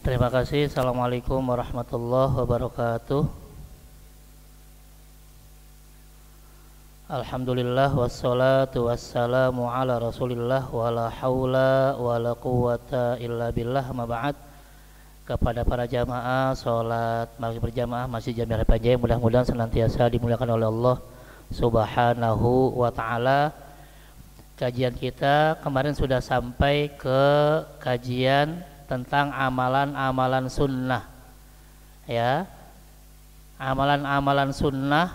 Terima kasih. Assalamualaikum warahmatullahi wabarakatuh. Alhamdulillah wassalatu wassalamu ala Rasulillah wala haula wala quwata illa billah. Ma ba'd. Kepada para jamaah salat maghrib berjamaah Masjid Jami' Al-Panjang, mudah-mudahan senantiasa dimuliakan oleh Allah Subhanahu wa taala. Kajian kita kemarin sudah sampai ke kajian tentang amalan-amalan sunnah, ya, amalan-amalan sunnah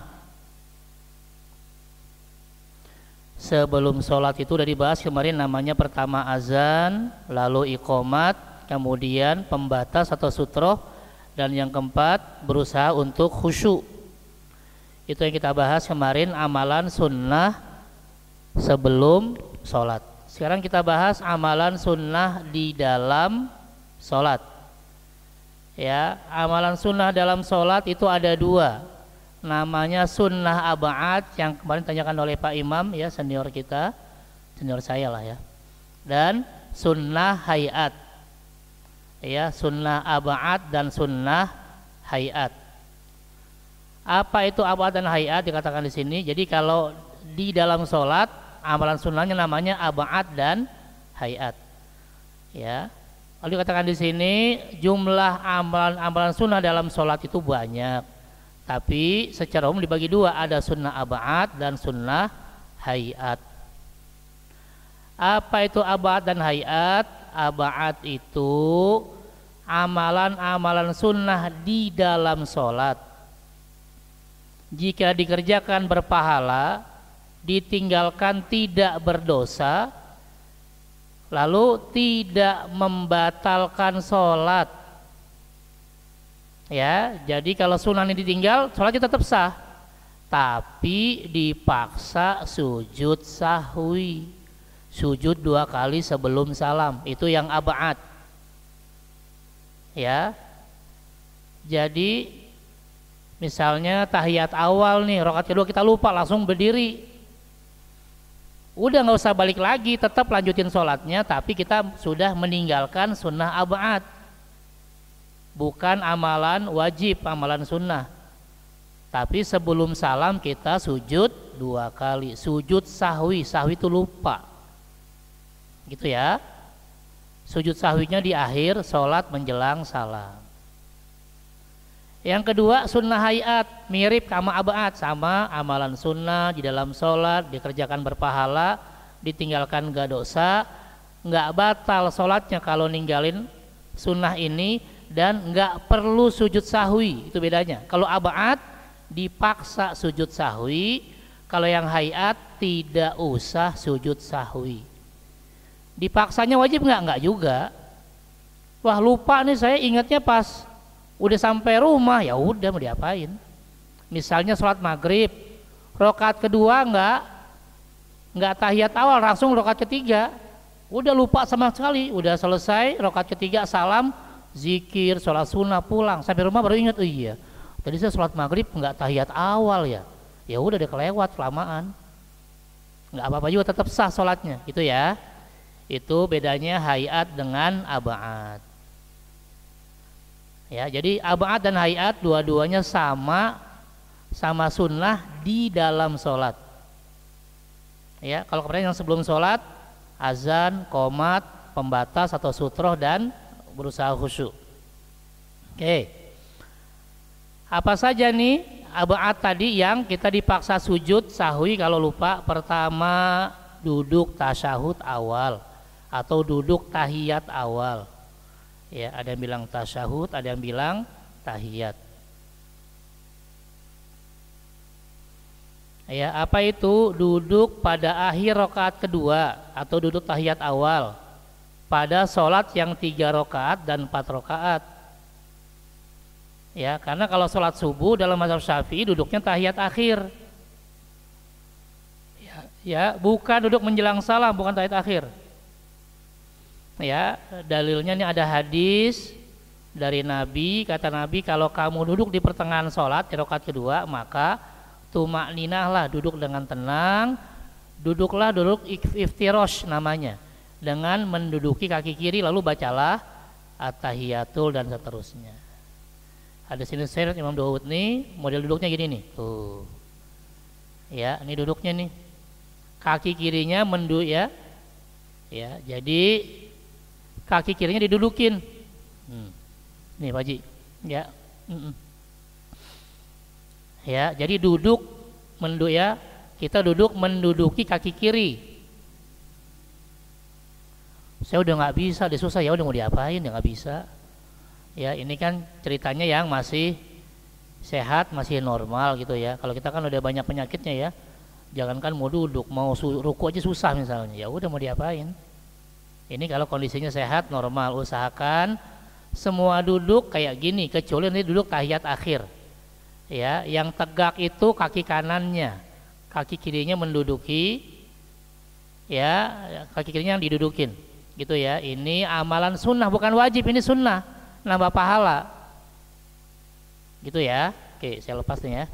sebelum sholat itu udah dibahas kemarin. Namanya pertama azan, lalu iqomat, kemudian pembatas atau sutroh, dan yang keempat berusaha untuk khusyuk. Itu yang kita bahas kemarin, amalan sunnah sebelum sholat. Sekarang kita bahas amalan sunnah di dalam sholat. Ya, amalan sunnah dalam sholat itu ada dua. Namanya sunnah ab'ad yang kemarin tanyakan oleh Pak Imam, ya, senior kita, senior saya lah ya. Dan sunnah hayat. Ya, sunnah ab'ad dan sunnah hayat. Apa itu ab'ad dan hayat dikatakan di sini? Jadi kalau di dalam sholat amalan sunnahnya namanya ab'ad dan hayat. Ya. Lalu dikatakan di sini jumlah amalan-amalan sunnah dalam sholat itu banyak, tapi secara umum dibagi dua, ada sunnah ab'ad dan sunnah hayat. Apa itu ab'ad dan hayat? Ab'ad itu amalan-amalan sunnah di dalam sholat. Jika dikerjakan berpahala, ditinggalkan tidak berdosa, lalu tidak membatalkan sholat. Ya, jadi kalau sunnah ini ditinggal, sholatnya tetap sah, tapi dipaksa sujud sahwi, sujud 2 kali sebelum salam. Itu yang ab'ad. Ya, jadi misalnya tahiyat awal nih, rakaat kedua kita lupa, langsung berdiri, udah nggak usah balik lagi, tetap lanjutin sholatnya, tapi kita sudah meninggalkan sunnah ab'ad, bukan amalan wajib, amalan sunnah. Tapi sebelum salam kita sujud 2 kali, sujud sahwi. Sahwi itu lupa, gitu ya. Sujud sahwinya di akhir sholat menjelang salam. Yang kedua sunnah hayat, mirip sama ab'ad, sama amalan sunnah di dalam sholat, dikerjakan berpahala, ditinggalkan gak dosa, gak batal sholatnya kalau ninggalin sunnah ini, dan gak perlu sujud sahwi. Itu bedanya. Kalau ab'ad dipaksa sujud sahwi, kalau yang hayat tidak usah sujud sahwi. Dipaksanya wajib nggak? Nggak juga. Wah, lupa nih, saya ingatnya pas udah sampai rumah, ya udah, mau diapain? Misalnya sholat maghrib, rakaat kedua nggak tahiyat awal, langsung rakaat ketiga, udah lupa sama sekali, udah selesai rakaat ketiga salam, zikir, sholat sunnah, pulang, sampai rumah baru ingat, oh iya, tadi saya sholat maghrib nggak tahiyat awal ya, ya udah deh, kelewat kelamaan, nggak apa-apa juga, tetap sah sholatnya, gitu ya. Itu bedanya hayat dengan ab'ad. Ya, jadi ab'ad dan hayat dua-duanya sama sunnah di dalam sholat. Ya, kalau kemarin yang sebelum sholat azan, qomat, pembatas atau sutroh, dan berusaha khusyuk. Oke. Apa saja nih ab'ad tadi yang kita dipaksa sujud sahwi kalau lupa? Pertama, duduk tasyahud awal atau duduk tahiyat awal. Ya, ada yang bilang tasyahud, ada yang bilang tahiyat. Ya, apa itu? Duduk pada akhir rakaat kedua atau duduk tahiyat awal pada sholat yang 3 rakaat dan 4 rakaat. Ya, karena kalau sholat subuh dalam mazhab Syafi'i duduknya tahiyat akhir. Ya, bukan duduk menjelang salam, bukan tahiyat akhir. Ya, dalilnya ini ada hadis dari Nabi, kata Nabi, kalau kamu duduk di pertengahan sholat di rakaat kedua, maka tumakninahlah, duduk dengan tenang, duduklah duduk iftirosh namanya, dengan menduduki kaki kiri, lalu bacalah at-tahiyatul dan seterusnya. Hadis ini sahih Imam Dawud nih, model duduknya gini nih. Tuh. Ya, ini duduknya nih. Kaki kirinya mendu ya. Ya, jadi kaki kirinya didudukin. Nih Pak Haji. Ya. Ya, jadi duduk ya. Kita duduk menduduki kaki kiri. Saya udah nggak bisa, dia susah ya udah mau diapain ya nggak bisa. Ya ini kan ceritanya yang masih sehat, masih normal gitu ya. Kalau kita kan udah banyak penyakitnya ya. Jangankan mau duduk, mau ruku aja susah misalnya. Ya udah mau diapain. Ini kalau kondisinya sehat, normal, usahakan semua duduk kayak gini, kecuali nanti duduk tahiyat akhir. Ya, yang tegak itu kaki kanannya, kaki kirinya menduduki, ya kaki kirinya yang didudukin, gitu ya. Ini amalan sunnah bukan wajib, ini sunnah, nambah pahala, gitu ya. Oke, saya lepas nih ya.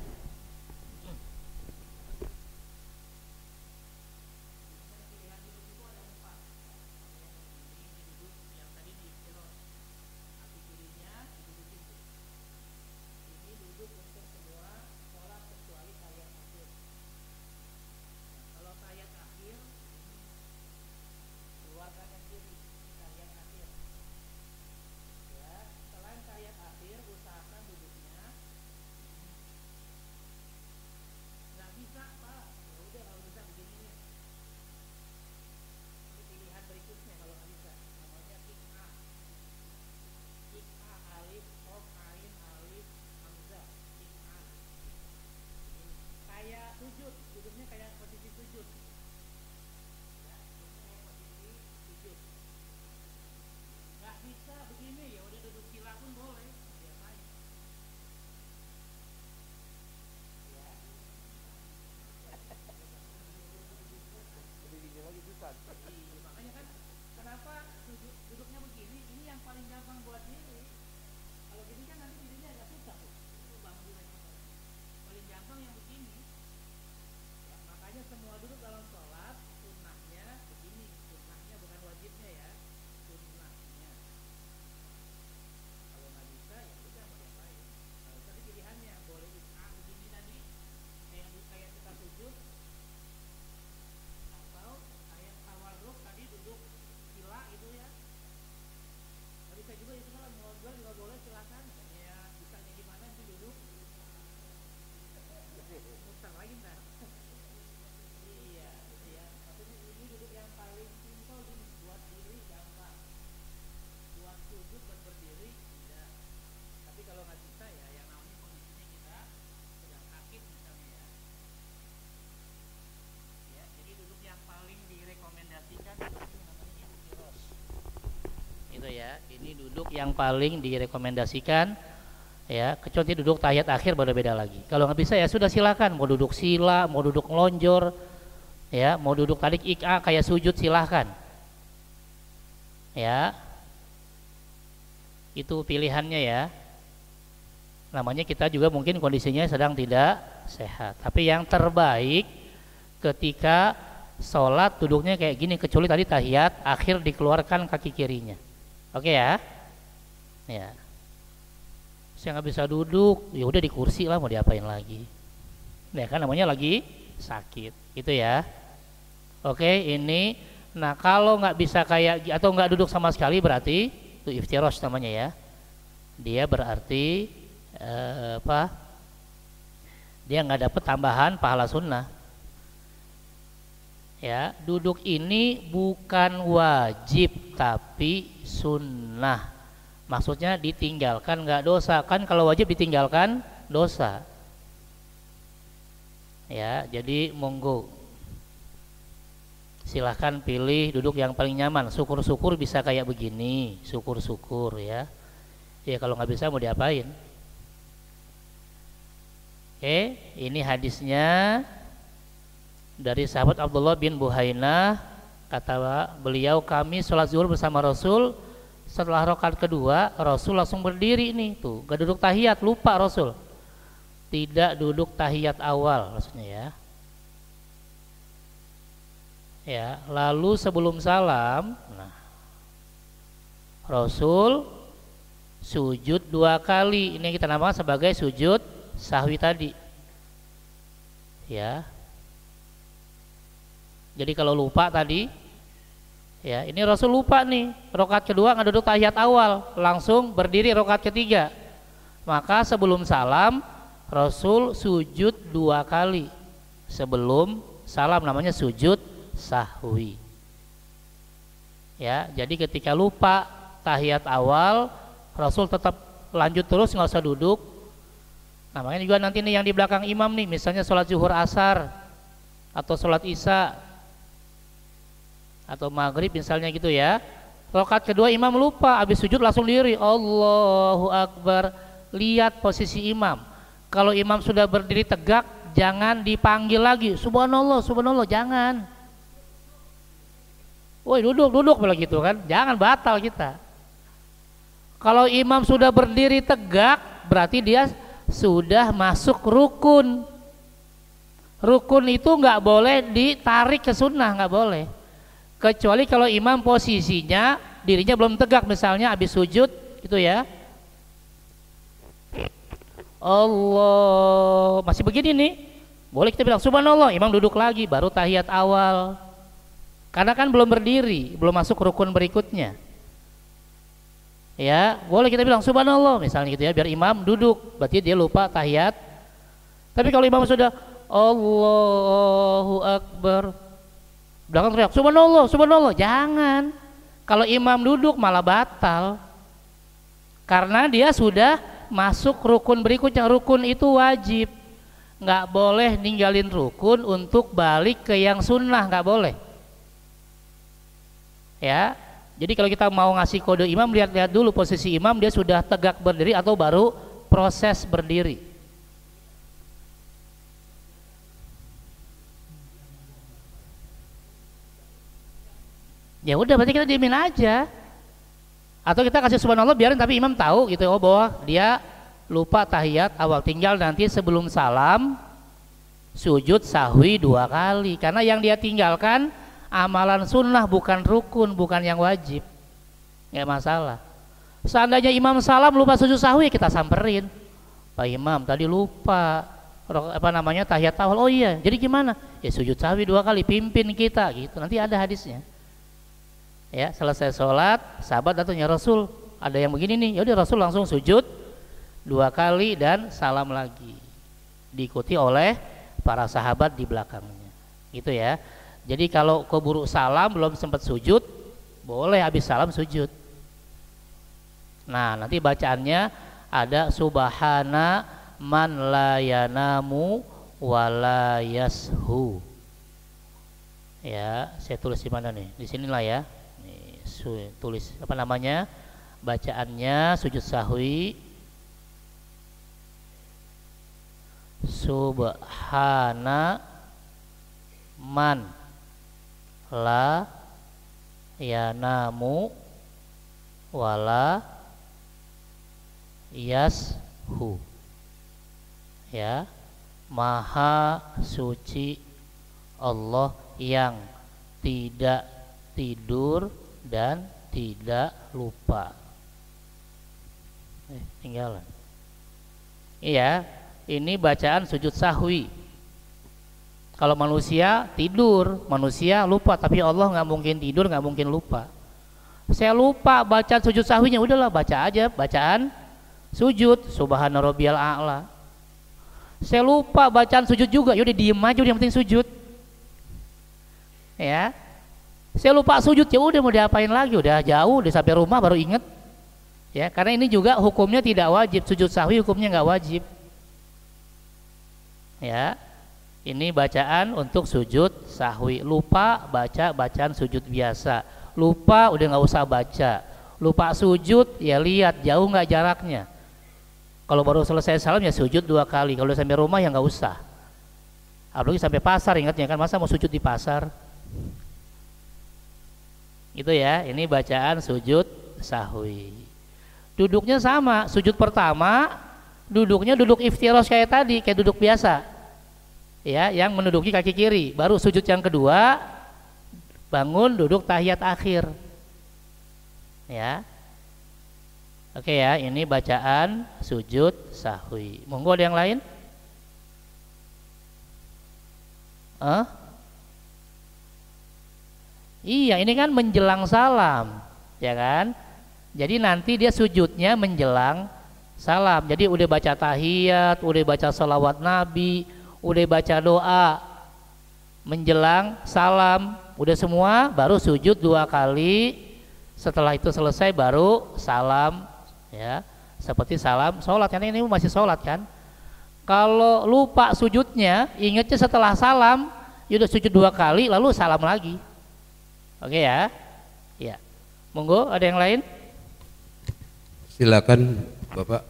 Ya, ini duduk yang paling direkomendasikan ya, kecuali duduk tahiyat akhir baru beda lagi. Kalau nggak bisa ya sudah silakan, mau duduk sila, mau duduk lonjor, ya, mau duduk talik ik'a kayak sujud silahkan. Ya, itu pilihannya ya. Namanya kita juga mungkin kondisinya sedang tidak sehat. Tapi yang terbaik ketika sholat duduknya kayak gini, kecuali tadi tahiyat akhir dikeluarkan kaki kirinya. Oke ya, ya. Saya nggak bisa duduk, ya udah di kursi lah, mau diapain lagi? Ya kan namanya lagi sakit, gitu ya. Oke, ini. Nah kalau nggak bisa kayak atau nggak duduk sama sekali berarti itu iftirosh namanya ya. Dia berarti apa? Dia nggak dapat tambahan pahala sunnah. Ya, duduk ini bukan wajib tapi sunnah. Maksudnya ditinggalkan nggak dosa. Kan kalau wajib ditinggalkan dosa. Ya, jadi monggo. Silahkan pilih duduk yang paling nyaman. Syukur-syukur bisa kayak begini, syukur-syukur ya. Ya kalau nggak bisa mau diapain? Oke, ini hadisnya dari sahabat Abdullah bin Buhainah, kata beliau, kami sholat zuhur bersama Rasul. Setelah rakaat kedua Rasul langsung berdiri nih, tuh gak duduk tahiyat, lupa Rasul, tidak duduk tahiyat awal maksudnya ya. Ya, lalu sebelum salam, nah Rasul sujud 2 kali. Ini kita namakan sebagai sujud sahwi tadi. Ya. Jadi kalau lupa tadi, ya ini Rasul lupa nih, rakaat kedua nggak duduk tahiyat awal, langsung berdiri rakaat ketiga. Maka sebelum salam Rasul sujud 2 kali sebelum salam, namanya sujud sahwi. Ya, jadi ketika lupa tahiyat awal, Rasul tetap lanjut terus, nggak usah duduk. Nah, makanya juga nanti nih yang di belakang imam nih, misalnya sholat zuhur asar atau sholat isya atau maghrib misalnya gitu ya, rakaat kedua imam lupa, habis sujud langsung diri, Allahu Akbar. Lihat posisi imam. Kalau imam sudah berdiri tegak, jangan dipanggil lagi subhanallah, subhanallah, jangan. Woi, duduk malah gitu kan, jangan, batal kita. Kalau imam sudah berdiri tegak, berarti dia sudah masuk rukun. Rukun itu nggak boleh ditarik ke sunnah, nggak boleh. Kecuali kalau imam posisinya dirinya belum tegak, misalnya habis sujud gitu ya, Allah masih begini nih, boleh kita bilang subhanallah, imam duduk lagi baru tahiyat awal, karena kan belum berdiri, belum masuk rukun berikutnya. Ya, boleh kita bilang subhanallah misalnya gitu ya, biar imam duduk, berarti dia lupa tahiyat. Tapi kalau imam sudah Allahu Akbar, belakang teriak subhanallah, subhanallah, jangan. Kalau imam duduk malah batal, karena dia sudah masuk rukun berikutnya. Rukun itu wajib, nggak boleh ninggalin rukun untuk balik ke yang sunnah, nggak boleh. Ya, jadi kalau kita mau ngasih kode imam, lihat-lihat dulu posisi imam, dia sudah tegak berdiri atau baru proses berdiri. Ya udah, berarti kita diemin aja. Atau kita kasih subhanallah, biarin, tapi imam tahu gitu, oh bahwa dia lupa tahiyat awal. Tinggal nanti sebelum salam sujud sahwi 2 kali, karena yang dia tinggalkan amalan sunnah, bukan rukun, bukan yang wajib. Nggak masalah. Seandainya imam salam lupa sujud sahwi, kita samperin, Pak Imam tadi lupa tahiyat awal. Oh iya, jadi gimana? Ya sujud sahwi 2 kali, pimpin kita gitu. Nanti ada hadisnya. Ya, selesai sholat, sahabat datang, ya Rasul ada yang begini nih. Ya udah, Rasul langsung sujud 2 kali dan salam lagi, diikuti oleh para sahabat di belakangnya gitu ya. Jadi kalau keburu salam belum sempat sujud, boleh habis salam sujud. Nah, nanti bacaannya ada subhana man la yanamu wala yashu. Ya, saya tulis di mana nih? Di sinilah ya. Tulis apa namanya, bacaannya sujud sahwi subhana man la yanamu wala yashu. Ya, maha suci Allah yang tidak tidur dan tidak lupa. Tinggalan. Iya, ini bacaan sujud sahwi. Kalau manusia tidur, manusia lupa, tapi Allah nggak mungkin tidur, nggak mungkin lupa. Saya lupa bacaan sujud sahwinya, udahlah baca aja bacaan sujud subhana rabbiyal a'la. Saya lupa bacaan sujud juga, yaudah diem aja, udah yang penting sujud. Ya, saya lupa sujud, ya udah mau diapain lagi, udah jauh, udah sampai rumah baru inget. Ya, karena ini juga hukumnya tidak wajib, sujud sahwi hukumnya nggak wajib. Ya, ini bacaan untuk sujud sahwi. Lupa baca bacaan sujud biasa, lupa udah nggak usah baca. Lupa sujud, ya lihat jauh nggak jaraknya. Kalau baru selesai salam ya sujud 2 kali. Kalau udah sampai rumah ya nggak usah. Apalagi sampai pasar, ingatnya kan, masa mau sujud di pasar? Itu ya, ini bacaan sujud sahwi. Duduknya sama, sujud pertama duduknya duduk iftirash kayak tadi, kayak duduk biasa. Ya, yang menduduki kaki kiri. Baru sujud yang kedua, bangun duduk tahiyat akhir. Ya. Oke ya, ini bacaan sujud sahwi. Monggo ada yang lain? Iya, ini kan menjelang salam, ya kan? Jadi nanti dia sujudnya menjelang salam. Jadi udah baca tahiyat, udah baca salawat Nabi, udah baca doa menjelang salam, udah semua, baru sujud 2 kali. Setelah itu selesai baru salam, ya. Seperti salam sholat, karena ini masih sholat kan. Kalau lupa sujudnya, ingatnya setelah salam, ya udah sujud 2 kali, lalu salam lagi. Oke ya, ya. Monggo, ada yang lain? Silakan Bapak.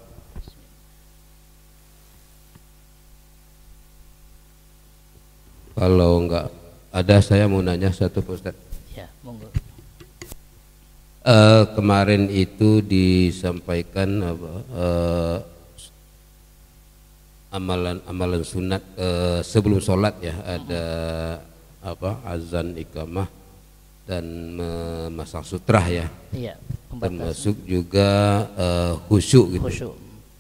Kalau enggak ada, saya mau nanya satu Pak Ustadz. Ya, monggo. Kemarin itu disampaikan amalan sunat sebelum sholat ya, ada azan, iqamah, dan memasang sutrah ya. Iya, termasuk juga khusyuk gitu. Khusyuk.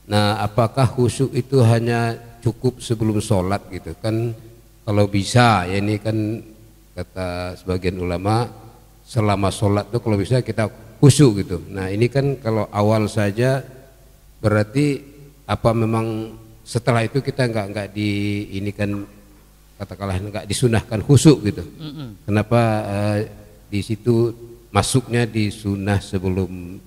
Nah, apakah khusyuk itu hanya cukup sebelum sholat gitu kan? Kalau bisa, ya ini kan kata sebagian ulama, selama sholat tuh kalau bisa kita khusyuk gitu. Nah ini kan kalau awal saja, berarti apa memang setelah itu kita nggak di ini kan, katakanlah nggak disunahkan khusyuk gitu. Kenapa di situ masuknya di sunnah sebelum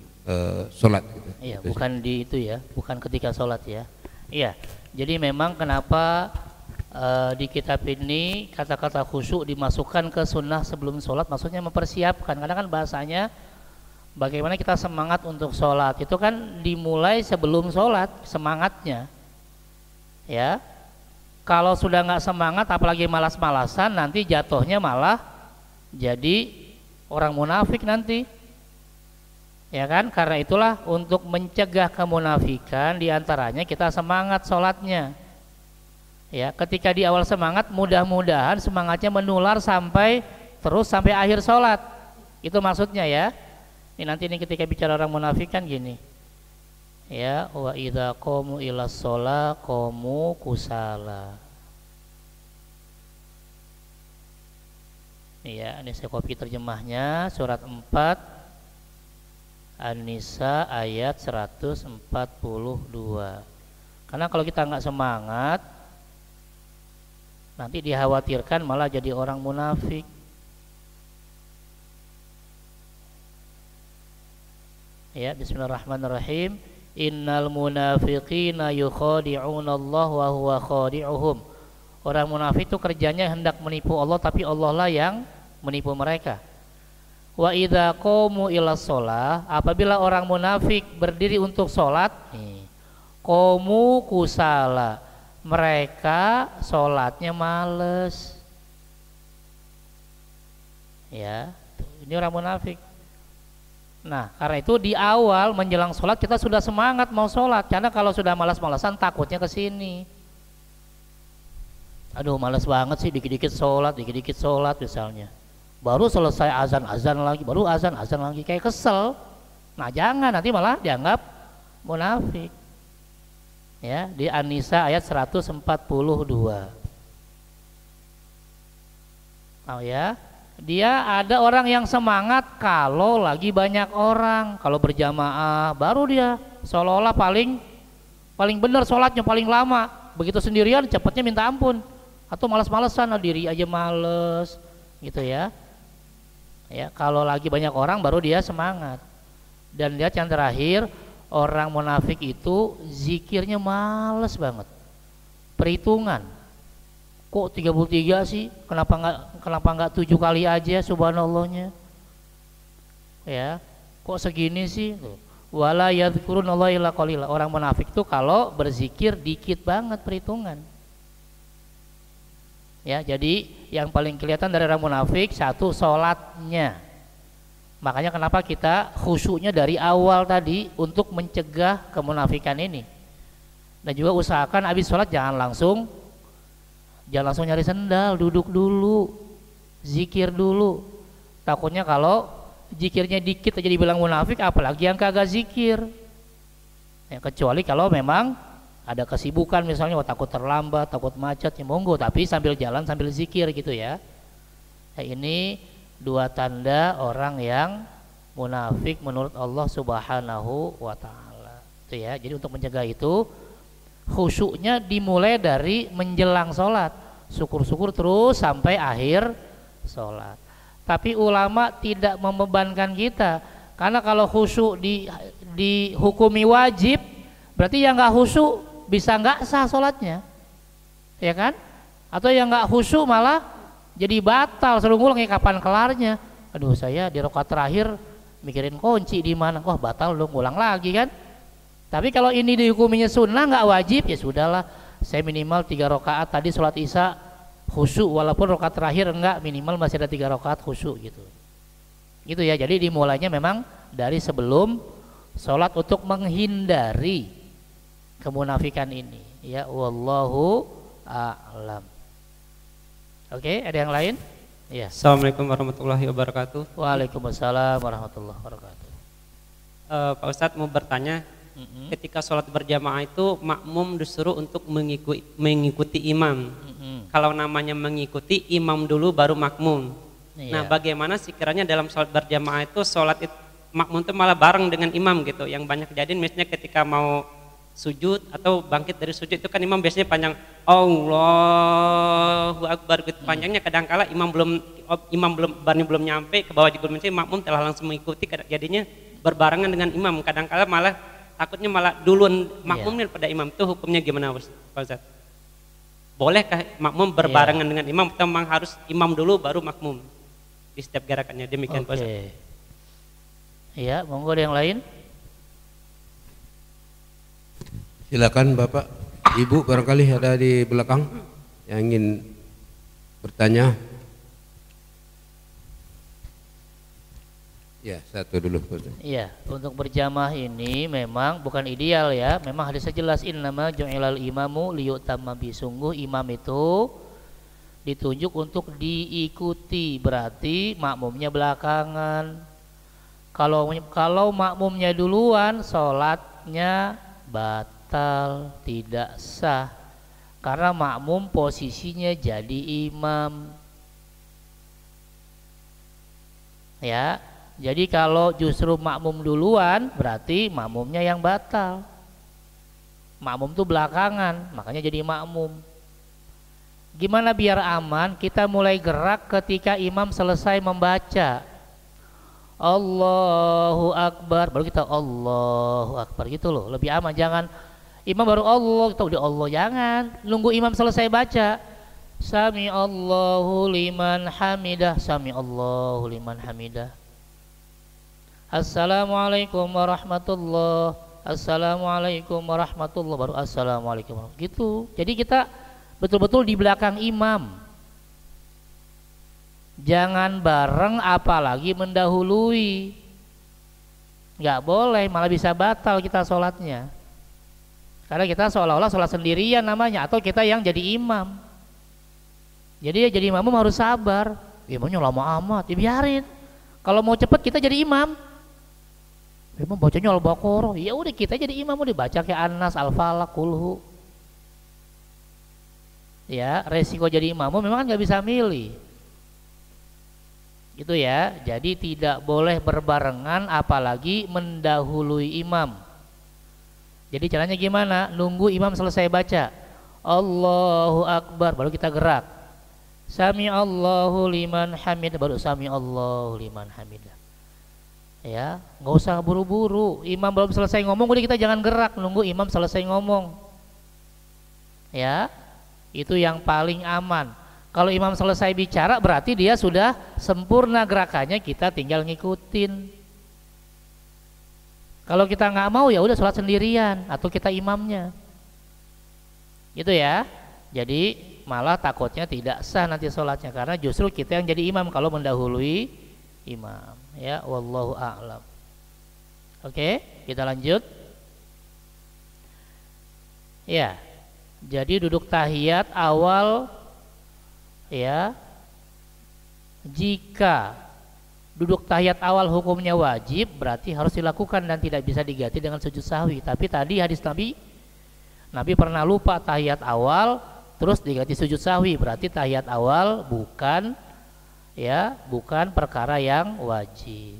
sholat gitu? Iya, bukan di itu ya, bukan ketika sholat ya. Iya, jadi memang kenapa di kitab ini kata-kata khusyuk dimasukkan ke sunnah sebelum sholat, maksudnya mempersiapkan. Karena kan bahasanya bagaimana kita semangat untuk sholat, itu kan dimulai sebelum sholat semangatnya ya. Kalau sudah nggak semangat, apalagi malas-malasan, nanti jatuhnya malah jadi orang munafik nanti, ya kan. Karena itulah untuk mencegah kemunafikan, diantaranya kita semangat sholatnya. Ya, ketika di awal semangat, mudah-mudahan semangatnya menular sampai akhir sholat. Itu maksudnya ya. Ini nanti ketika bicara orang munafik kan gini. Ya, wa idza qamu ilas shalah qamu kusala. Ya, ini saya copy terjemahnya, surat 4 An-Nisa ayat 142. Karena kalau kita nggak semangat, nanti dikhawatirkan malah jadi orang munafik. Ya, bismillahirrahmanirrahim. Innal munafiqina yukhadi'una Allah wa huwa khadi'uhum. Orang munafik itu kerjanya hendak menipu Allah, tapi Allah lah yang menipu mereka. Wa idza qamu ilas shalah, apabila orang munafik berdiri untuk sholat, qamu kusala, mereka sholatnya males. Ya, ini orang munafik. Nah, karena itu di awal menjelang sholat kita sudah semangat mau sholat, karena kalau sudah malas-malasan takutnya ke sini. Aduh, malas banget sih, dikit-dikit sholat misalnya. Baru selesai azan lagi, baru azan lagi, kayak kesel. Nah, jangan, nanti malah dianggap munafik. Ya, di An-Nisa ayat 142. Oh ya, dia ada orang yang semangat kalau lagi banyak orang, kalau berjamaah baru dia seolah-olah paling benar sholatnya, paling lama. Begitu sendirian cepatnya minta ampun, atau malas-malesan, diri aja males gitu ya. Ya, kalau lagi banyak orang baru dia semangat. Dan lihat yang terakhir, orang munafik itu zikirnya males banget, perhitungan. Kok 33 sih? Kenapa nggak 7 kali aja subhanallahnya? Ya, kok segini sih? Wala yadhkurunallaha illa qalila. Orang munafik itu kalau berzikir dikit banget perhitungan. Ya, jadi yang paling kelihatan dari orang munafik, satu, sholatnya. Makanya kenapa kita khusyuknya dari awal tadi untuk mencegah kemunafikan ini. Dan juga usahakan habis sholat jangan langsung nyari sendal, duduk dulu, zikir dulu. Takutnya kalau zikirnya dikit aja dibilang munafik, apalagi yang kagak zikir. Ya, kecuali kalau memang ada kesibukan misalnya, takut terlambat, takut macet, ya monggo, tapi sambil jalan sambil zikir gitu ya. Nah, ini dua tanda orang yang munafik menurut Allah Subhanahu wa taala. Itu ya. Jadi untuk mencegah itu khusyuknya dimulai dari menjelang sholat, syukur-syukur terus sampai akhir sholat. Tapi ulama tidak membebankan kita, karena kalau khusyuk dihukumi wajib, berarti yang nggak khusyuk bisa nggak sah sholatnya, ya kan? Atau yang nggak khusyuk malah jadi batal, selalu ngulang, kapan kelarnya? Aduh, saya di rakaat terakhir mikirin kunci di mana, wah batal dong, ngulang lagi kan? Tapi kalau ini dihukuminya sunnah nggak wajib, ya sudahlah, saya minimal 3 rakaat tadi sholat isya khusyuk, walaupun rakaat terakhir enggak, minimal masih ada 3 rakaat khusyuk gitu. Gitu ya. Jadi dimulainya memang dari sebelum sholat untuk menghindari kemunafikan ini. Ya, wallahu a'lam. Oke, ada yang lain? Ya. Assalamualaikum warahmatullahi wabarakatuh. Waalaikumsalam warahmatullahi wabarakatuh. Pak Ustadz mau bertanya, ketika sholat berjamaah itu makmum disuruh untuk mengikuti imam. Kalau namanya mengikuti, imam dulu baru makmum. Nah, bagaimana sekiranya dalam sholat berjamaah itu sholat makmum itu malah bareng dengan imam gitu? Yang banyak kejadian misalnya ketika mau sujud atau bangkit dari sujud itu kan imam biasanya panjang Allahu Akbar gitu panjangnya, kadangkala imam belum nyampe ke bawah juga makmum telah langsung mengikuti, jadinya berbarengan dengan imam, kadangkala malah takutnya malah duluan makmumnya pada imam. Itu hukumnya gimana Pak Ustadz? Bolehkah makmum berbarengan dengan imam atau memang harus imam dulu baru makmum di setiap gerakannya? Demikian Pak Ustadz. Iya, monggo ada yang lain. Silakan Bapak, Ibu barangkali ada di belakang yang ingin bertanya. Ya, satu dulu. Iya, untuk berjamaah ini memang bukan ideal ya. Memang hadisnya jelas, innama ju'ilal imamu liyutamma bi. Sungguh imam itu ditunjuk untuk diikuti, berarti makmumnya belakangan. Kalau makmumnya duluan, sholatnya batal, tidak sah, karena makmum posisinya jadi imam. Ya, jadi kalau justru makmum duluan, berarti makmumnya yang batal. Makmum tuh belakangan, makanya jadi makmum. Gimana biar aman? Kita mulai gerak ketika imam selesai membaca Allahu Akbar, baru kita Allahu Akbar gitu loh, lebih aman. Jangan imam baru Allah, kita udah Allah, jangan nunggu imam selesai baca Sami Allahu liman hamidah, Sami Allahu liman hamidah, Assalamualaikum warahmatullah, Assalamualaikum warahmatullah, baru Assalamualaikum gitu. Jadi kita betul-betul di belakang imam, jangan bareng apalagi mendahului, nggak boleh, malah bisa batal kita sholatnya, karena kita seolah-olah sholat sendirian namanya, atau kita yang jadi imam. Jadi ya jadi imam harus sabar, imamnya lama amat, ya biarin. Kalau mau cepet kita jadi imam, imam bacanya Al-Baqarah, ya udah kita jadi imam, udah baca kayak An-Nas, Al-Falaq, Kulhu. Ya, resiko jadi imam memang nggak bisa milih. Itu ya, jadi tidak boleh berbarengan apalagi mendahului imam. Jadi caranya gimana? Nunggu imam selesai baca Allahu Akbar, baru kita gerak Sami Allahu liman hamidah, baru Sami Allahu liman hamidah. Ya, nggak usah buru-buru, imam belum selesai ngomong udah kita jangan gerak, nunggu imam selesai ngomong. Ya, itu yang paling aman. Kalau imam selesai bicara berarti dia sudah sempurna gerakannya, kita tinggal ngikutin. Kalau kita nggak mau ya udah sholat sendirian atau kita imamnya. Gitu ya. Jadi malah takutnya tidak sah nanti sholatnya, karena justru kita yang jadi imam kalau mendahului imam. Ya, wallahu a'lam. Oke, kita lanjut. Ya. Jadi duduk tahiyat awal, ya, jika Duduk tahiyat awal hukumnya wajib, berarti harus dilakukan dan tidak bisa diganti dengan sujud sahwi. Tapi tadi hadis Nabi pernah lupa tahiyat awal terus diganti sujud sahwi, berarti tahiyat awal bukan perkara yang wajib.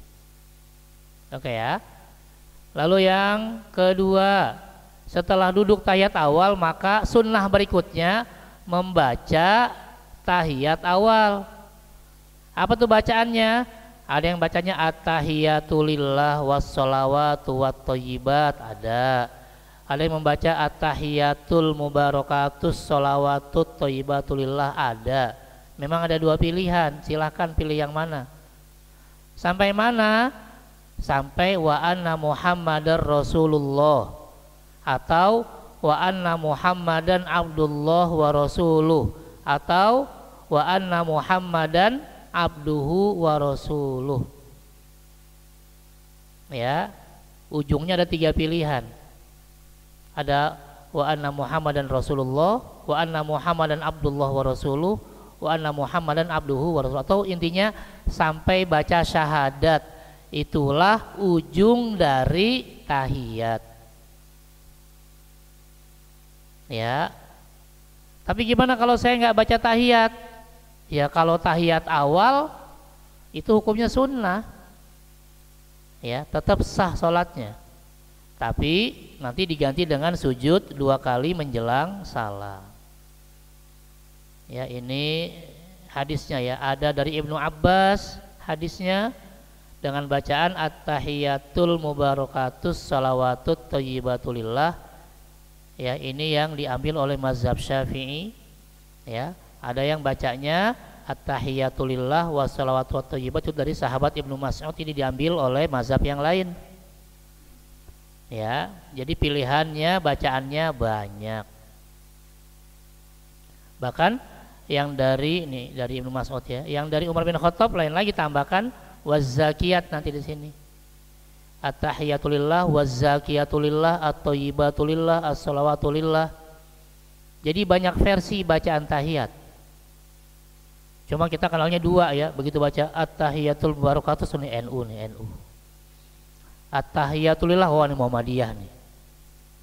Oke ya. Lalu yang kedua, setelah duduk tahiyat awal maka sunnah berikutnya membaca tahiyat awal. Apa tuh bacaannya? Ada yang bacanya at-tahiyatulillah was-sholawatu wat-thayyibat, ada yang membaca at-tahiyatul mubarakatus sholawatut thayyibatulillah, ada. Memang ada dua pilihan, silahkan pilih yang mana. Sampai mana? Sampai wa anna muhammadar rasulullah atau wa anna muhammadan abdullah wa rasuluh atau wa anna muhammadan abduhu wa rasuluh. Ya, ujungnya ada tiga pilihan. Ada wa anna muhammadan rasulullah, wa anna muhammadan abdullah wa rasuluh, wa anna muhammadan abduhu wa rasuluh, atau intinya sampai baca syahadat. Itulah ujung dari tahiyat. Ya. Tapi gimana kalau saya nggak baca tahiyat? Ya kalau tahiyat awal itu hukumnya sunnah, ya tetap sah sholatnya, tapi nanti diganti dengan sujud 2 kali menjelang salam. Ya ini hadisnya ya, ada dari Ibnu Abbas hadisnya dengan bacaan at-tahiyatul mubarakatus salawatut thayyibatulillah. Ya ini yang diambil oleh mazhab Syafi'i. Ya ada yang bacanya at-tahiyatulillah wassalawatu wathayyibat itu dari sahabat Ibnu Mas'ud, ini diambil oleh mazhab yang lain. Ya, jadi pilihannya bacaannya banyak. Bahkan yang dari Ibnu Mas'ud ya, yang dari Umar bin Khattab lain lagi, tambahkan wazakiyat nanti di sini. At-tahiyatulillah wazakiyatulillah at-thayyibatulillah as-salawatulillah. Jadi banyak versi bacaan tahiyat. Cuma kita kenalnya 2 ya, begitu baca at-tahiyatul mubarakatus ini NU. At-tahiyatulillah ini Muhammadiyah nih.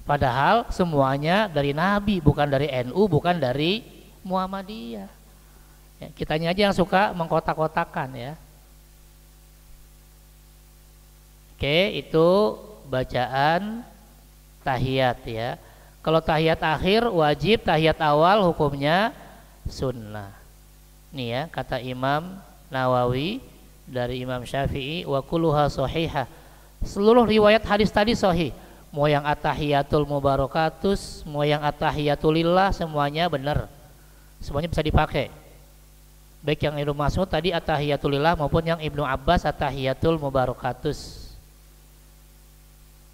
Padahal semuanya dari Nabi, bukan dari NU, bukan dari Muhammadiyah. Ya, kitanya aja yang suka mengkotak-kotakan ya. Oke, itu bacaan tahiyat ya. Kalau tahiyat akhir wajib, tahiyat awal hukumnya sunnah. Nih ya, kata Imam Nawawi dari Imam Syafi'i, wa kulluha shahihah. Seluruh riwayat hadis tadi sahih. Mau yang at-tahiyatul mubarakatus, mau yang at-tahiyatulillah, semuanya benar. Semuanya bisa dipakai. Baik yang Ibnu Mas'ud tadi at-tahiyatulillah maupun yang Ibnu Abbas at-tahiyatul mubarakatus.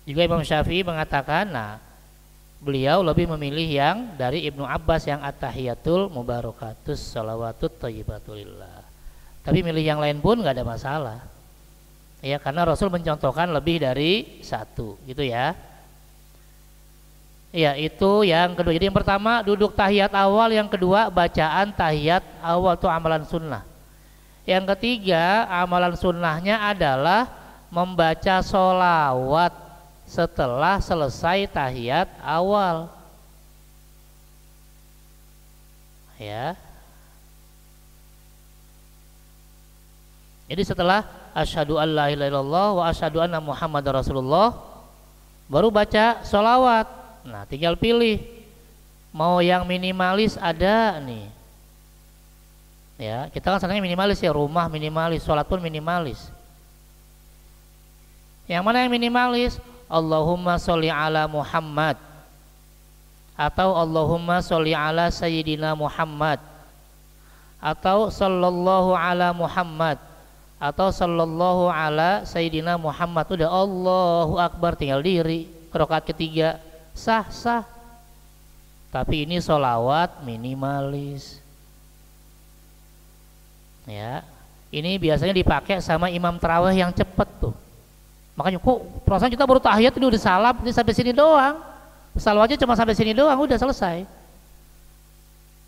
Juga Imam Syafi'i mengatakan, beliau lebih memilih yang dari Ibnu Abbas yang at-tahiyatul mubarakatus shalawatut thayyibatulillah. Tapi milih yang lain pun nggak ada masalah. Ya karena Rasul mencontohkan lebih dari 1 gitu ya. Ya itu yang kedua. Jadi yang pertama duduk tahiyat awal, yang kedua bacaan tahiyat awal itu amalan sunnah. Yang ketiga amalan sunnahnya adalah membaca sholawat setelah selesai tahiyat awal. Ya. Jadi setelah asyhadu an la ilaha illallah wa asyhadu anna muhammadar rasulullah baru baca sholawat. Nah, tinggal pilih mau yang minimalis ada nih. Ya, kita kan senangnya minimalis ya, rumah minimalis, sholat pun minimalis. Yang mana yang minimalis? Allahumma sholli ala Muhammad atau Allahumma sholli ala Sayyidina Muhammad atau sallallahu ala Muhammad atau sallallahu ala Sayyidina Muhammad. Udah Allahu Akbar, tinggal diri rakaat ketiga sah. Tapi ini sholawat minimalis. Ya, ini biasanya dipakai sama imam tarawih yang cepet tuh. Makanya kok perasaan kita baru tahiyat ini udah salam, ini sampai sini doang. Salawatnya cuma sampai sini doang, udah selesai.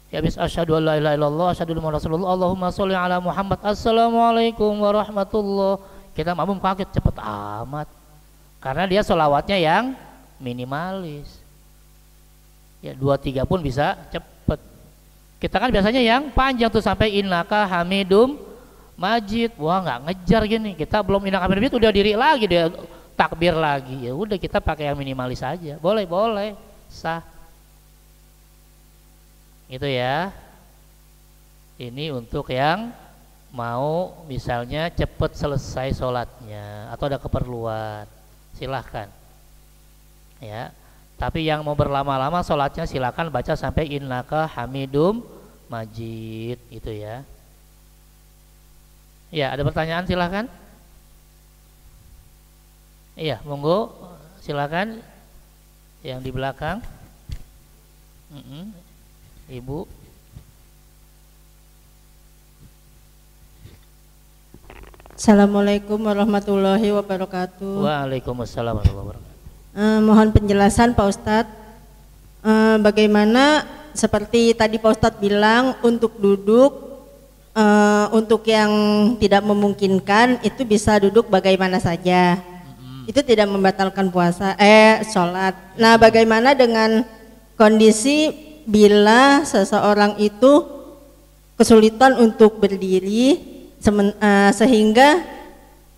Ya habis asyhadu an la ilaha illallah asyhadu anna Muhammadar rasulullah Allahumma sholli ala Muhammad assalamualaikum warahmatullah. Kita makmum kaget, cepet amat. Karena dia sholawatnya yang minimalis. Ya 2-3 pun bisa cepet. Kita kan biasanya yang panjang tuh sampai innaka hamidum majid. Wah nggak ngejar gini. Kita belum innaka hamidum majid udah diri lagi, dia takbir lagi. Ya udah kita pakai yang minimalis aja. Boleh sah. Itu ya. Ini untuk yang mau misalnya cepet selesai sholatnya atau ada keperluan, silahkan. Ya. Tapi yang mau berlama-lama sholatnya silahkan baca sampai innaka hamidum majid itu ya. Ya, ada pertanyaan silahkan. Iya, monggo silakan yang di belakang. Ibu. Assalamualaikum warahmatullahi wabarakatuh. Waalaikumsalam warahmatullahi wabarakatuh. Mohon penjelasan Pak Ustadz, bagaimana seperti tadi Pak Ustadz bilang untuk duduk, untuk yang tidak memungkinkan itu bisa duduk bagaimana saja, itu tidak membatalkan sholat. Nah, bagaimana dengan kondisi bila seseorang itu kesulitan untuk berdiri sehingga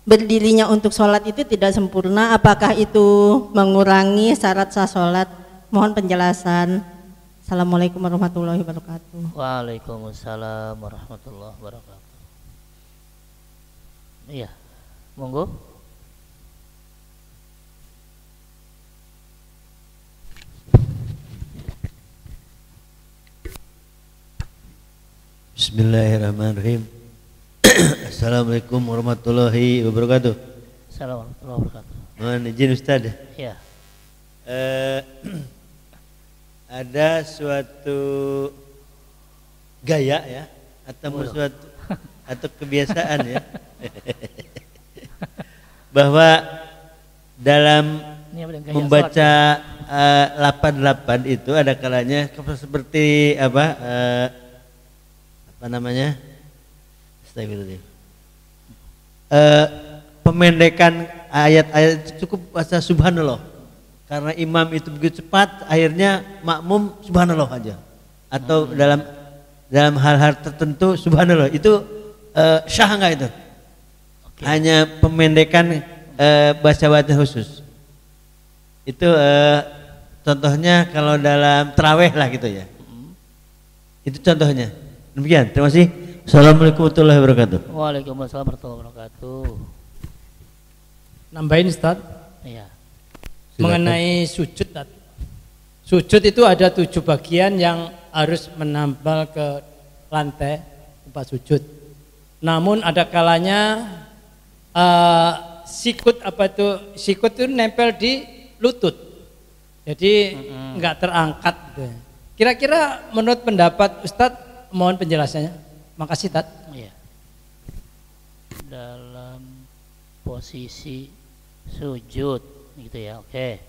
berdirinya untuk sholat itu tidak sempurna, apakah itu mengurangi syarat sah sholat? Mohon penjelasan. Assalamualaikum warahmatullahi wabarakatuh. Waalaikumsalam warahmatullahi wabarakatuh. Iya, monggo. Bismillahirrahmanirrahim. Assalamualaikum warahmatullahi wabarakatuh. Assalamualaikum warahmatullahi wabarakatuh. Mohon izin Ustaz. Ya. Ada suatu gaya ya atau suatu atau kebiasaan ya bahwa dalam membaca 88 itu ada kalanya seperti apa namanya, pemendekan ayat-ayat cukup baca subhanallah, karena imam itu begitu cepat akhirnya makmum subhanallah aja, atau dalam hal-hal tertentu subhanallah itu syah enggak itu? Okay. Hanya pemendekan baca-baca khusus itu, contohnya kalau dalam tarawih lah gitu ya, itu contohnya. Demikian, terima kasih. Assalamualaikum warahmatullahi wabarakatuh. Waalaikumsalam warahmatullahi wabarakatuh. Nambahin Ustaz. Iya. Mengenai sujud. Sujud itu ada 7 bagian yang harus menambal ke lantai tempat sujud. Namun ada kalanya sikut itu nempel di lutut. Jadi enggak terangkat gitu. Kira-kira menurut pendapat Ustadz, mohon penjelasannya. Makasih Tat. Iya. Dalam posisi sujud gitu ya. Oke.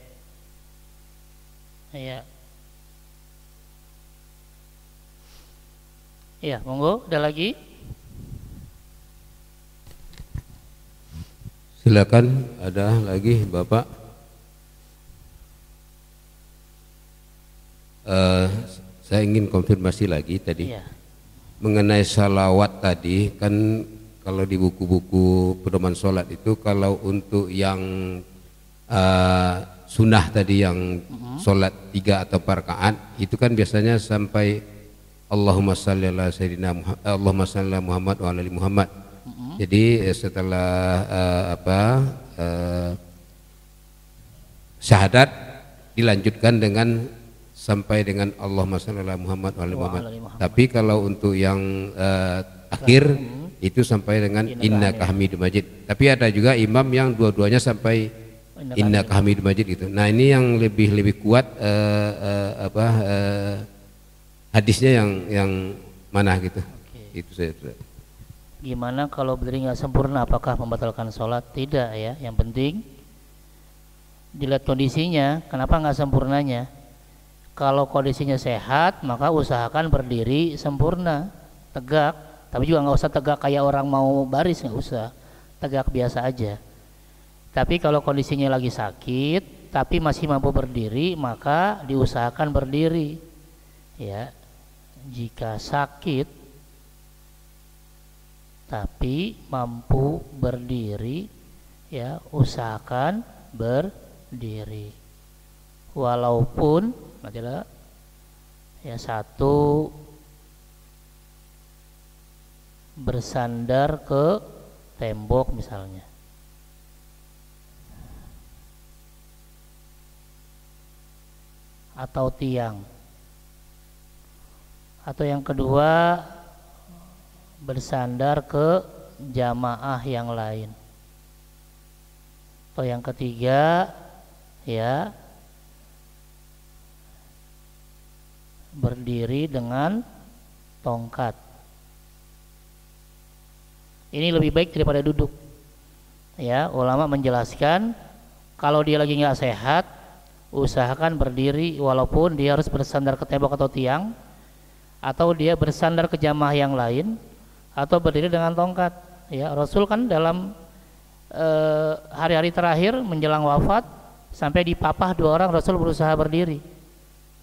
Iya. Iya, monggo, ada lagi? Silakan, ada lagi Bapak. Saya ingin konfirmasi lagi tadi. Iya. Mengenai salawat tadi, kan kalau di buku-buku pedoman sholat itu kalau untuk yang sunnah tadi yang sholat 3 atau 4 rakaat itu kan biasanya sampai Allahumma shalli ala sayyidina Muhammad, Allahumma shalli ala Muhammad wa ala ali Muhammad. Jadi setelah syahadat dilanjutkan dengan sampai dengan Allahumma shalli ala Muhammad wa ala ali Muhammad. Tapi kalau untuk yang akhir itu sampai dengan innaka hamidum majid. Tapi ada juga imam yang dua-duanya sampai innaka hamidum majid gitu. Nah, ini yang lebih kuat hadisnya yang mana gitu. Itu saya. Gimana kalau berdiri nggak sempurna, apakah membatalkan sholat? Tidak ya. Yang penting dilihat kondisinya, kenapa nggak sempurnanya. Kalau kondisinya sehat, maka usahakan berdiri sempurna, tegak. Tapi juga nggak usah tegak kayak orang mau baris, nggak usah. Tegak biasa aja. Tapi kalau kondisinya lagi sakit, tapi masih mampu berdiri, maka diusahakan berdiri. Ya, jika sakit tapi mampu berdiri, ya usahakan berdiri. Walaupun adalah ya satu bersandar ke tembok misalnya, atau tiang, atau yang kedua bersandar ke jamaah yang lain, atau yang ketiga ya berdiri dengan tongkat. Ini lebih baik daripada duduk. Ya, ulama menjelaskan kalau dia lagi nggak sehat, usahakan berdiri walaupun dia harus bersandar ke tembok atau tiang, atau dia bersandar ke jamaah yang lain, atau berdiri dengan tongkat. Ya, Rasul kan dalam hari-hari terakhir menjelang wafat sampai dipapah 2 orang, Rasul berusaha berdiri.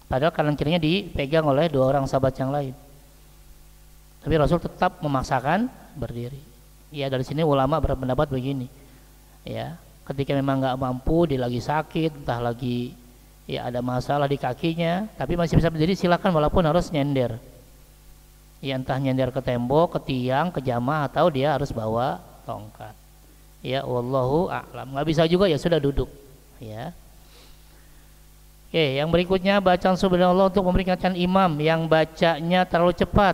Padahal kanan kirinya dipegang oleh 2 orang sahabat yang lain. Tapi Rasul tetap memaksakan berdiri. Ya, dari sini ulama berpendapat begini. Ya, ketika memang nggak mampu, dia lagi sakit, entah lagi ya ada masalah di kakinya, tapi masih bisa berdiri, silakan walaupun harus nyender. Ya, entah nyender ke tembok, ke tiang, ke jamaah, atau dia harus bawa tongkat. Ya, wallahu a'lam. Nggak bisa juga ya sudah duduk. Ya. Oke, yang berikutnya bacaan subhanallah untuk memperingatkan imam yang bacanya terlalu cepat.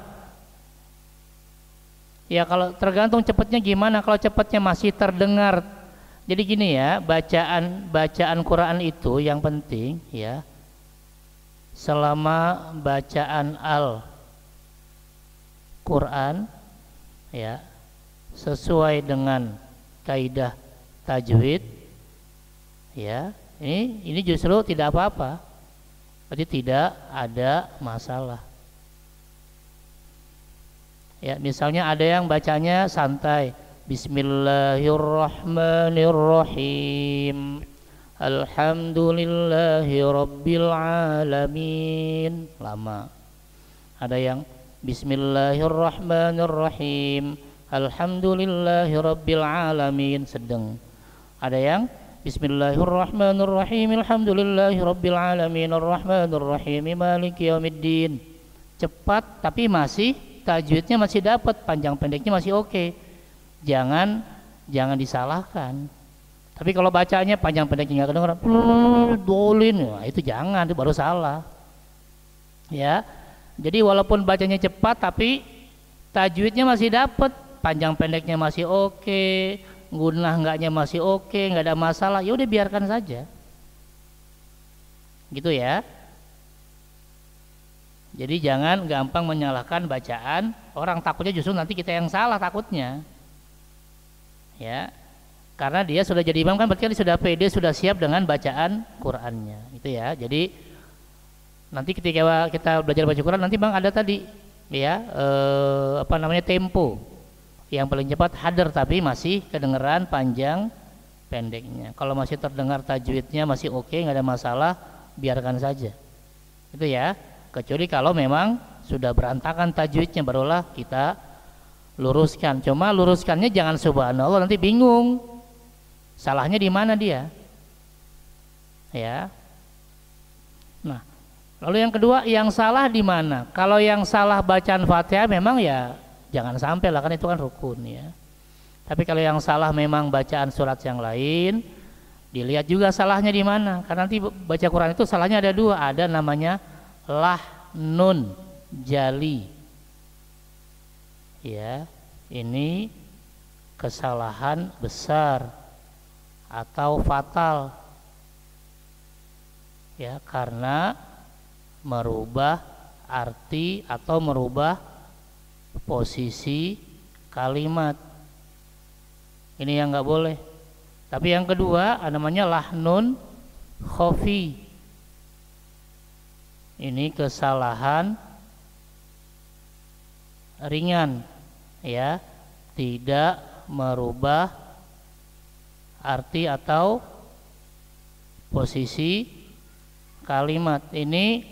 Ya, kalau tergantung cepatnya gimana. Kalau cepatnya masih terdengar. Jadi gini ya, bacaan Quran itu yang penting ya. Selama bacaan Quran ya sesuai dengan kaidah tajwid ya, ini justru tidak apa-apa, berarti tidak ada masalah ya. Misalnya ada yang bacanya santai, Bismillahirrahmanirrahim, Alhamdulillahi Rabbil Alamin, lama. Ada yang Bismillahirrahmanirrahim, Alhamdulillahi Rabbil Alamin, sedang. Ada yang Bismillahirrahmanirrahim, Alhamdulillahi Rabbil Alamin, Ar-Rahmanirrahim, Maliki Yaumiddin. Cepat tapi masih tajwidnya masih dapat, panjang pendeknya masih oke. Jangan disalahkan. Tapi kalau bacanya panjang pendeknya nggak kedengeran, dolin, nah, itu jangan, itu baru salah. Ya. Jadi walaupun bacanya cepat tapi tajwidnya masih dapat, panjang pendeknya masih oke, gunah enggaknya masih oke, nggak ada masalah, ya udah biarkan saja. Gitu ya. Jadi jangan gampang menyalahkan bacaan orang, takutnya justru nanti kita yang salah takutnya. Ya. Karena dia sudah jadi imam kan berarti dia sudah pede, sudah siap dengan bacaan Qur'annya. Itu ya. Jadi nanti ketika kita belajar baca Quran nanti Bang ada tadi ya tempo yang paling cepat hadar tapi masih kedengeran panjang pendeknya. Kalau masih terdengar tajwidnya masih oke, nggak ada masalah, biarkan saja. Itu ya. Kecuali kalau memang sudah berantakan tajwidnya barulah kita luruskan. Cuma luruskannya jangan subhanallah, nanti bingung. Salahnya di mana dia? Ya. Nah, lalu yang kedua, yang salah di mana? Kalau yang salah bacaan Fatihah memang ya jangan sampai lah, kan itu kan rukun ya. Tapi kalau yang salah memang bacaan surat yang lain, dilihat juga salahnya di mana. Karena nanti baca Quran itu salahnya ada 2, ada namanya lahnun jali. Ya, ini kesalahan besar atau fatal. Ya, karena merubah arti atau merubah posisi kalimat. Ini yang nggak boleh. Tapi yang kedua namanya lahnun khofi. ini kesalahan ringan, ya, tidak merubah arti atau posisi kalimat. Ini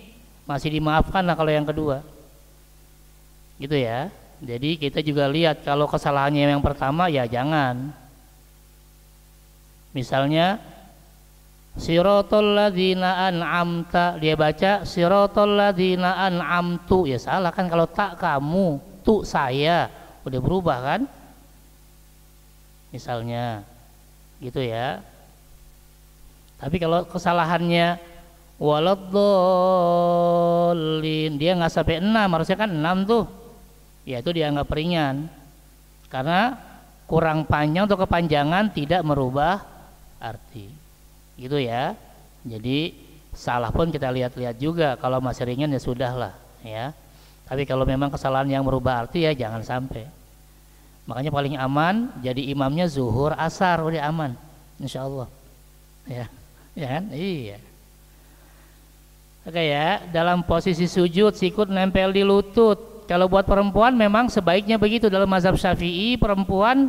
masih dimaafkan lah kalau yang kedua, gitu ya. Jadi kita juga lihat kalau kesalahannya yang pertama ya jangan. Misalnya siratal ladzina an'amta, dia baca siratal ladzina an'amtu, ya salah kan kalau tak kamu, tu saya, udah berubah kan? Misalnya gitu ya. Tapi kalau kesalahannya waladdallin, dia nggak sampai 6, harusnya kan 6 tuh, ya itu dianggap ringan karena kurang panjang atau kepanjangan tidak merubah arti, gitu ya. Jadi salah pun kita lihat-lihat juga, kalau masih ringan ya sudahlah ya. Tapi kalau memang kesalahan yang merubah arti ya jangan sampai. Makanya paling aman jadi imamnya zuhur asar, udah aman insya Allah ya, ya kan? Iya. Oke ya, dalam posisi sujud sikut nempel di lutut. Kalau buat perempuan memang sebaiknya begitu. Dalam mazhab Syafi'i perempuan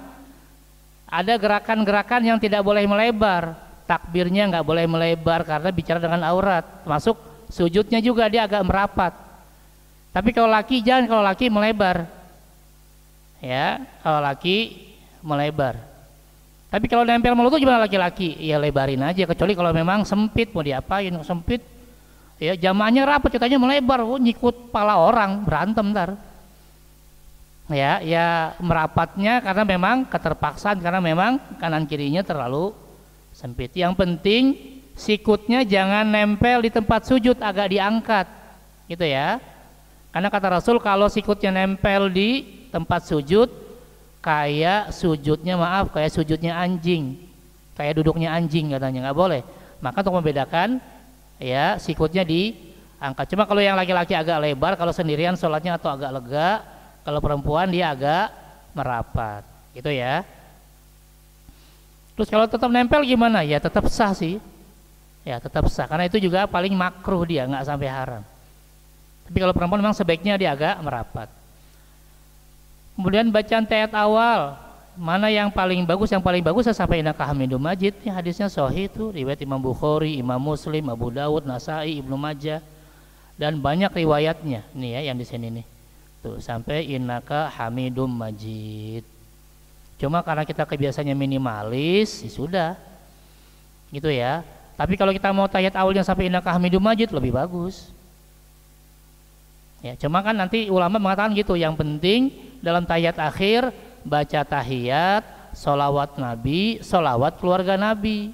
ada gerakan-gerakan yang tidak boleh melebar. Takbirnya nggak boleh melebar karena bicara dengan aurat. Masuk sujudnya juga dia agak merapat. Tapi kalau laki jangan, kalau laki melebar. Ya, kalau laki melebar. Tapi kalau nempel melutut gimana laki-laki? Ya lebarin aja, kecuali kalau memang sempit, mau diapain sempit. Ya jamaahnya rapat, katanya melebar, nyikut pala orang, berantem ntar. Ya merapatnya karena memang keterpaksaan, karena memang kanan kirinya terlalu sempit. Yang penting sikutnya jangan nempel di tempat sujud, agak diangkat, gitu ya. Karena kata Rasul kalau sikutnya nempel di tempat sujud, kayak sujudnya kayak sujudnya anjing, kayak duduknya anjing katanya, nggak boleh. Maka untuk membedakan, ya sikutnya diangkat. Cuma kalau yang laki-laki agak lebar, kalau sendirian sholatnya atau agak lega. Kalau perempuan dia agak merapat, gitu ya. Terus kalau tetap nempel gimana? Ya tetap sah sih, ya tetap sah. Karena itu juga paling makruh, dia nggak sampai haram. Tapi kalau perempuan memang sebaiknya dia agak merapat. Kemudian bacaan ayat awal, mana yang paling bagus? Yang paling bagus sampai innaka hamidum majid. Ini hadisnya sahih itu, riwayat Imam Bukhari, Imam Muslim, Abu Dawud, Nasai, Ibnu Majah, dan banyak riwayatnya. Nih ya yang di sini nih, tuh sampai innaka hamidum majid. Cuma karena kita kebiasaannya minimalis, ya sudah, gitu ya. Tapi kalau kita mau tahiyat awalnya sampai innaka hamidum majid lebih bagus. Ya, cuma kan nanti ulama mengatakan gitu. Yang penting dalam tahiyat akhir baca tahiyat, sholawat Nabi, sholawat keluarga Nabi.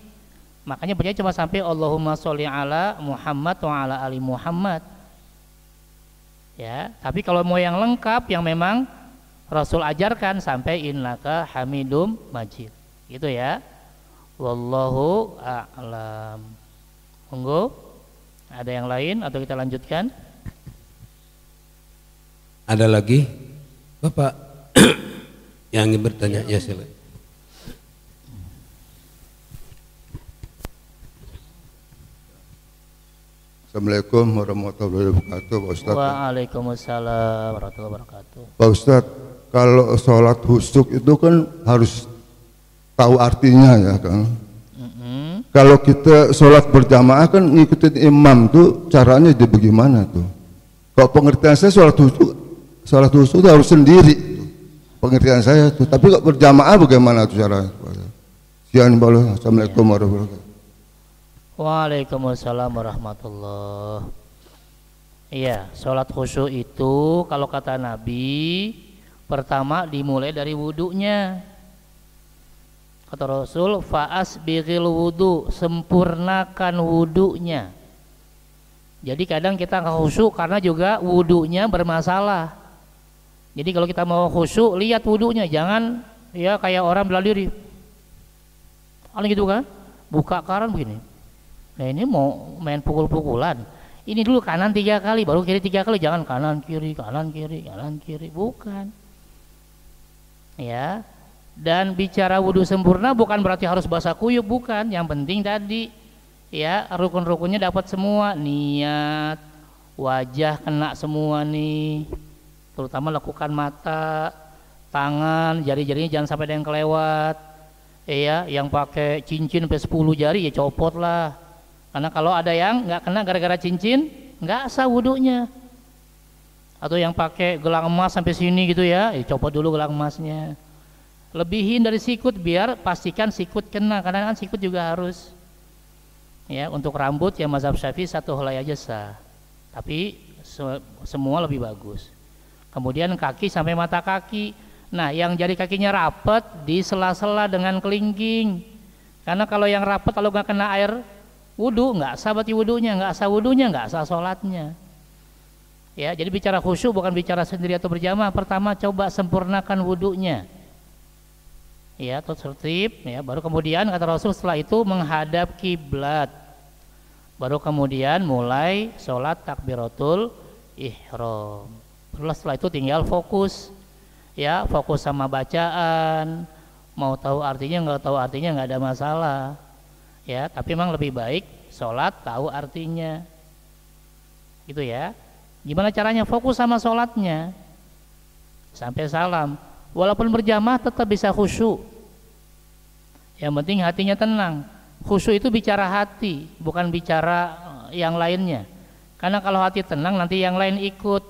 Makanya bacanya cuma sampai Allahumma sholli ala Muhammad wa ala ali Muhammad. Ya, tapi kalau mau yang lengkap yang memang Rasul ajarkan sampai innaka hamidum majid. Gitu ya. Wallahu a'lam. Monggo. Ada yang lain atau kita lanjutkan? Ada lagi? Bapak yang ingin bertanya, ya silakan. Assalamualaikum warahmatullahi wabarakatuh, Pak Ustadz. Waalaikumsalam warahmatullahi wabarakatuh. Pak Ustadz, kalau sholat khusyuk itu kan harus tahu artinya ya kan. Kalau kita sholat berjamaah kan ngikutin imam tuh caranya dia bagaimana tuh? Kalau pengertian saya sholat khusyuk itu harus sendiri tuh. Pengertian saya tuh. Tapi kalau berjamaah bagaimana tuh caranya? Sekian, Assalamualaikum warahmatullahi wabarakatuh. Waalaikumsalam warahmatullahi. Iya, sholat khusyuk itu kalau kata Nabi pertama dimulai dari wudunya. Kata Rasul, fa'asbighil wudu, sempurnakan wudunya. Jadi kadang kita nggak khusyuk karena juga wudunya bermasalah. Jadi kalau kita mau khusyuk lihat wudunya, jangan ya kayak orang bela diri. Gitu kan? Buka keran begini. Nah ini mau main pukul-pukulan, ini dulu kanan 3 kali baru kiri 3 kali, jangan kanan kiri kanan kiri kanan kiri, bukan ya. Dan bicara wudhu sempurna bukan berarti harus basah kuyup, bukan. Yang penting tadi ya rukun-rukunnya dapat semua, niat, wajah kena semua nih, terutama lekukan mata, tangan, jari-jarinya jangan sampai ada yang kelewat. Ya, yang pakai cincin sampai 10 jari ya copot lah. Karena kalau ada yang nggak kena gara-gara cincin, nggak sah wudunya. Atau yang pakai gelang emas sampai sini gitu ya copot dulu gelang emasnya. Lebihin dari sikut biar pastikan sikut kena, karena kan sikut juga harus. Ya, untuk rambut ya mazhab Syafi'i 1 helai aja sah. Tapi semua lebih bagus. Kemudian kaki sampai mata kaki. Nah, yang jari kakinya rapet di sela-sela dengan kelingking. Karena kalau yang rapet kalau nggak kena air wudu nggak sah berarti wudunya, nggak sah wudunya, nggak sah sholatnya. Ya, jadi bicara khusyuk bukan bicara sendiri atau berjamaah. Pertama coba sempurnakan wudunya. Ya, atau tertib. Ya, baru kemudian kata Rasul setelah itu menghadap kiblat. Baru kemudian mulai sholat takbiratul ihram. Setelah itu tinggal fokus, ya fokus sama bacaan. Mau tahu artinya nggak tahu artinya nggak ada masalah, ya. Tapi memang lebih baik sholat tahu artinya, gitu ya. Gimana caranya? Fokus sama sholatnya sampai salam. Walaupun berjamaah tetap bisa khusyuk. Yang penting hatinya tenang. Khusyuk itu bicara hati, bukan bicara yang lainnya. Karena kalau hati tenang nanti yang lain ikut.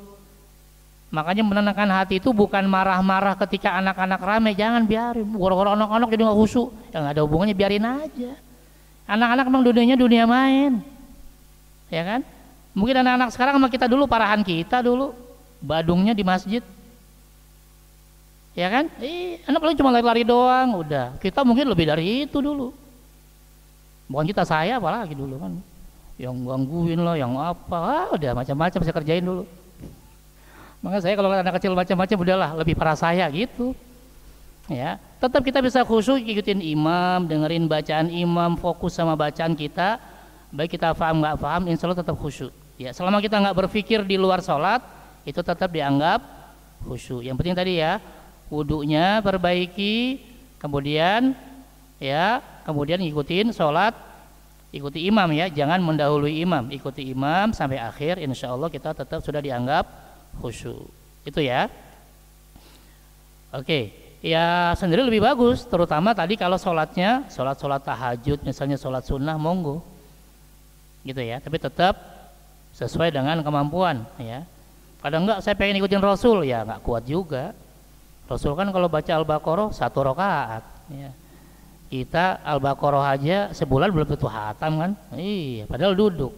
Makanya menenangkan hati itu bukan marah-marah ketika anak-anak rame, jangan biarin. Gara-gara anak-anak jadi nggak khusyuk, yang ada hubungannya biarin aja. Anak-anak memang dunianya dunia main, ya kan? Mungkin anak-anak sekarang sama kita dulu, parahan kita dulu, badungnya di masjid, ya kan? Anak paling cuma lari-lari doang, udah. Kita mungkin lebih dari itu dulu. Bukan kita, saya apalagi dulu kan, yang gangguin lah, yang apa, udah macam-macam saya kerjain dulu. Maka saya kalau anak kecil macam-macam udahlah lebih parah saya gitu. Ya, tetap kita bisa khusyuk ikutin imam, dengerin bacaan imam, fokus sama bacaan kita. Baik kita paham nggak paham, insya Allah tetap khusyuk. Ya, selama kita nggak berpikir di luar sholat, itu tetap dianggap khusyuk. Yang penting tadi ya, wudunya perbaiki, kemudian ngikutin sholat, ikuti imam ya, jangan mendahului imam, ikuti imam sampai akhir, insya Allah kita tetap sudah dianggap khusyuk. Itu ya. Oke, ya sendiri lebih bagus, terutama tadi kalau sholatnya sholat tahajud, misalnya sholat sunnah, monggo, gitu ya. Tapi tetap sesuai dengan kemampuan ya. Kadang enggak saya pengen ikutin Rasul, ya nggak kuat juga. Rasul kan kalau baca Al-Baqarah 1 rakaat ya. Kita Al-Baqarah aja sebulan belum tentu hatam kan. Iya, padahal duduk.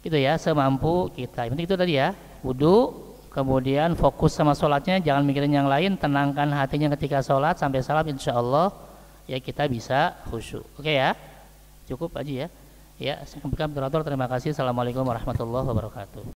Gitu ya, semampu kita. Yang penting itu tadi ya, wudu, kemudian fokus sama sholatnya, jangan mikirin yang lain, tenangkan hatinya ketika sholat sampai salam, insya Allah ya kita bisa khusyuk. Oke ya, cukup aja ya. Ya, saya kembali terima kasih. Assalamualaikum warahmatullahi wabarakatuh.